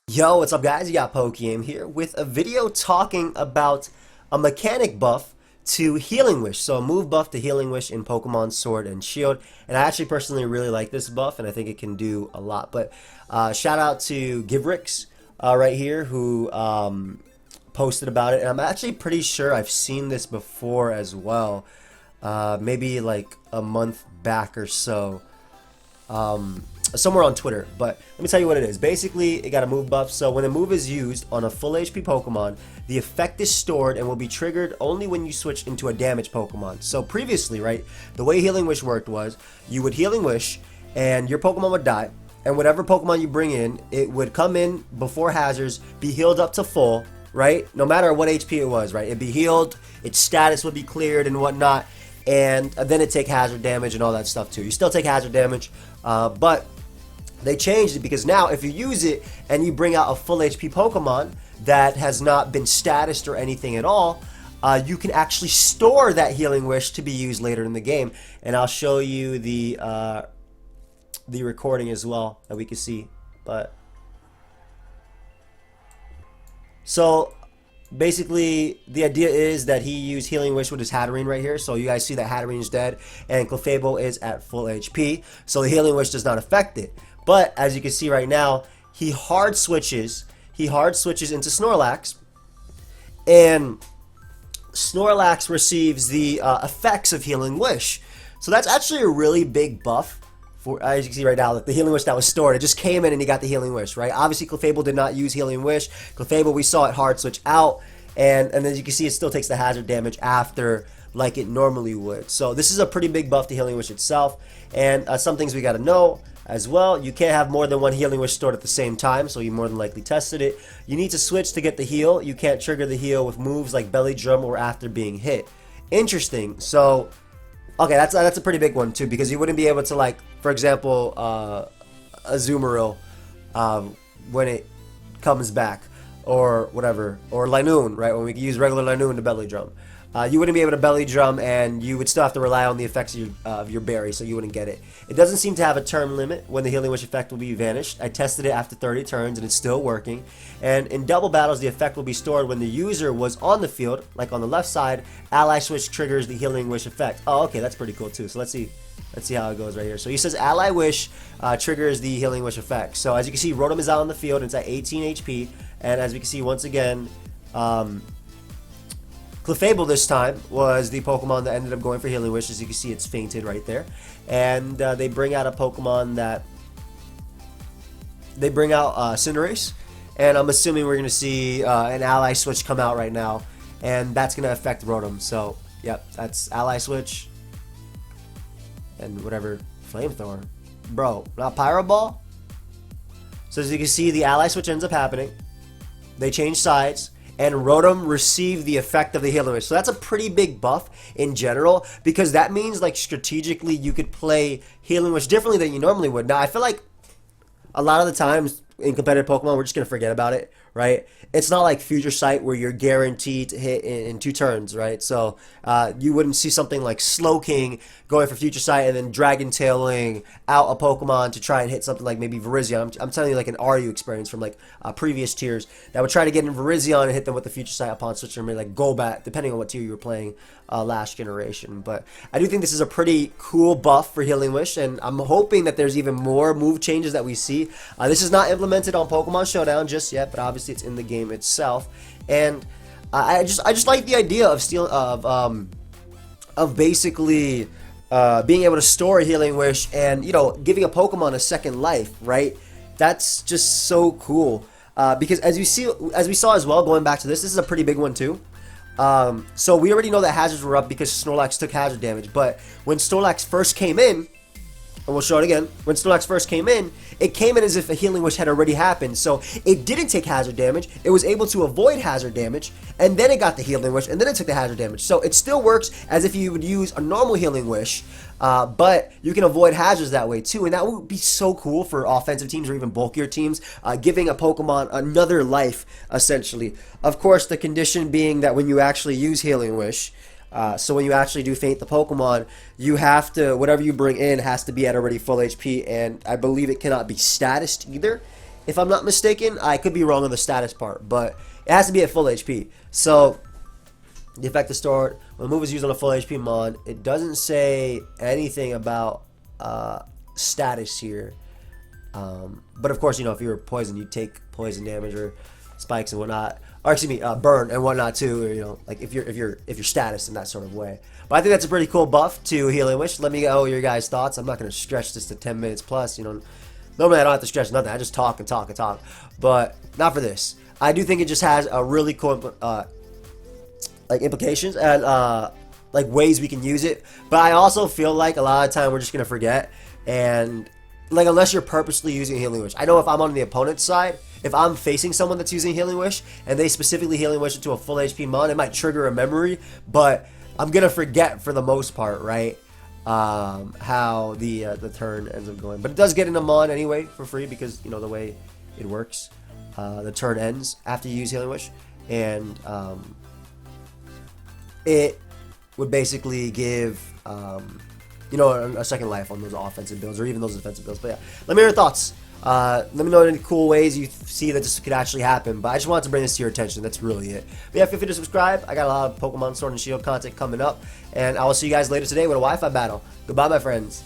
Yo, what's up guys? You got pokeaim here with a video talking about a mechanic buff to Healing Wish. So a move buff to Healing Wish in Pokemon Sword and Shield. And I actually personally really like this buff and I think it can do a lot. But shout out to Givrix right here who posted about it. And I'm actually pretty sure I've seen this before as well. Maybe like a month back or so. Somewhere on Twitter, but let me tell you what it is. Basically, it got a move buff, so when a move is used on a full HP Pokemon, the effect is stored and will be triggered only when you switch into a damaged Pokemon. So previously, right, the way Healing Wish worked was, you would Healing Wish, and your Pokemon would die, and whatever Pokemon you bring in, it would come in before hazards, be healed up to full, right, no matter what HP it was, right, it'd be healed, its status would be cleared and whatnot, and then it'd take hazard damage and all that stuff too. You still take hazard damage, but they changed it because now if you use it and you bring out a full HP Pokemon that has not been statused or anything at all, you can actually store that Healing Wish to be used later in the game. And I'll show you the recording as well that we can see. But so basically the idea is that he used Healing Wish with his Hatterene right here. So you guys see that Hatterene is dead and Clefable is at full HP. So the Healing Wish does not affect it. But as you can see right now, he hard switches into Snorlax, and Snorlax receives the effects of Healing Wish. So that's actually a really big buff. For, as you can see right now, the Healing Wish that was stored, it just came in and he got the Healing Wish, right? Obviously, Clefable did not use Healing Wish. Clefable, we saw it hard switch out, and as you can see, it still takes the hazard damage after, like it normally would. So this is a pretty big buff to Healing Wish itself, and some things we got to know as well. You can't have more than one Healing Wish stored at the same time, so you more than likely tested it. You need to switch to get the heal. You can't trigger the heal with moves like Belly Drum or after being hit. Interesting. So, okay, that's a pretty big one too, because you wouldn't be able to, like, for example, Azumarill when it comes back, or whatever, or Linoone, right? When we use regular Linoone to Belly Drum. You wouldn't be able to Belly Drum, and you would still have to rely on the effects of your berry, so you wouldn't get it. It doesn't seem to have a term limit when the Healing Wish effect will be vanished. I tested it after 30 turns, and it's still working. And in double battles, the effect will be stored when the user was on the field, like on the left side. Ally Switch triggers the Healing Wish effect. Oh, okay, that's pretty cool too. So let's see how it goes right here. So he says Ally Wish triggers the Healing Wish effect. So as you can see, Rotom is out on the field, and it's at 18 HP. And as we can see, once again, Clefable this time was the Pokemon that ended up going for Healing Wish. As you can see, it's fainted right there. And they bring out a Pokemon that... They bring out Cinderace. And I'm assuming we're going to see an Ally Switch come out right now. And that's going to affect Rotom. So, yep, that's Ally Switch. And whatever. Flamethrower. Bro, not Pyro Ball? So as you can see, the Ally Switch ends up happening. They change sides. And Rotom received the effect of the Healing Wish. So that's a pretty big buff in general, because that means, like, strategically you could play Healing Wish differently than you normally would. Now, I feel like a lot of the times in competitive Pokemon, we're just going to forget about it, right? It's not like Future Sight where you're guaranteed to hit in 2 turns, right? So you wouldn't see something like Slowking going for Future Sight and then Dragon Tailing out a Pokemon to try and hit something like maybe Virizion. I'm telling you, like, an RU experience from, like, previous tiers that would try to get in Virizion and hit them with the Future Sight upon switching, or maybe like Golbat, depending on what tier you were playing last generation. But I do think this is a pretty cool buff for Healing Wish, and I'm hoping that there's even more move changes that we see. This is not implemented on Pokemon Showdown just yet, but obviously it's in the game itself. And I just like the idea of basically being able to store a Healing Wish and, you know, giving a Pokemon a second life, right? That's just so cool. Because as we saw as well, going back to this is a pretty big one too. So we already know that hazards were up because Snorlax took hazard damage, but when Snorlax first came in, and we'll show it again, when Snorlax first came in, it came in as if a Healing Wish had already happened, so it didn't take hazard damage, it was able to avoid hazard damage, and then it got the Healing Wish, and then it took the hazard damage. So it still works as if you would use a normal Healing Wish, but you can avoid hazards that way too, and that would be so cool for offensive teams or even bulkier teams, giving a Pokemon another life, essentially. Of course, the condition being that when you actually use Healing Wish, So when you actually do faint the Pokemon, you have to, whatever you bring in has to be at already full HP, and I believe it cannot be statused either, if I'm not mistaken. I could be wrong on the status part, but it has to be at full HP. So the effective start, when the move is used on a full HP mon, it doesn't say anything about status here. But of course, you know, if you're poisoned, you take poison damage or spikes and whatnot, or excuse me, burn and whatnot too. Or, you know, like if you're status in that sort of way. But I think that's a pretty cool buff to Healing Wish. Let me know your guys' thoughts. I'm not going to stretch this to 10 minutes plus. You know, normally I don't have to stretch nothing. I just talk and talk and talk. But not for this. I do think it just has a really cool like implications and like ways we can use it. But I also feel like a lot of time we're just gonna forget, and like unless you're purposely using Healing Wish. I know if I'm on the opponent's side, if I'm facing someone that's using Healing Wish and they specifically Healing Wish into a full HP mon, it might trigger a memory, but I'm gonna forget for the most part, right? How the turn ends up going. But it does get in a mon anyway for free because, you know, the way it works. The turn ends after you use Healing Wish, and it would basically give you know, a second life on those offensive builds or even those defensive builds. But yeah, let me know your thoughts. Let me know any cool ways you see that this could actually happen. But I just wanted to bring this to your attention. That's really it. But yeah, feel free to subscribe. I got a lot of Pokemon Sword and Shield content coming up, and I will see you guys later today with a Wi-Fi battle. Goodbye, my friends.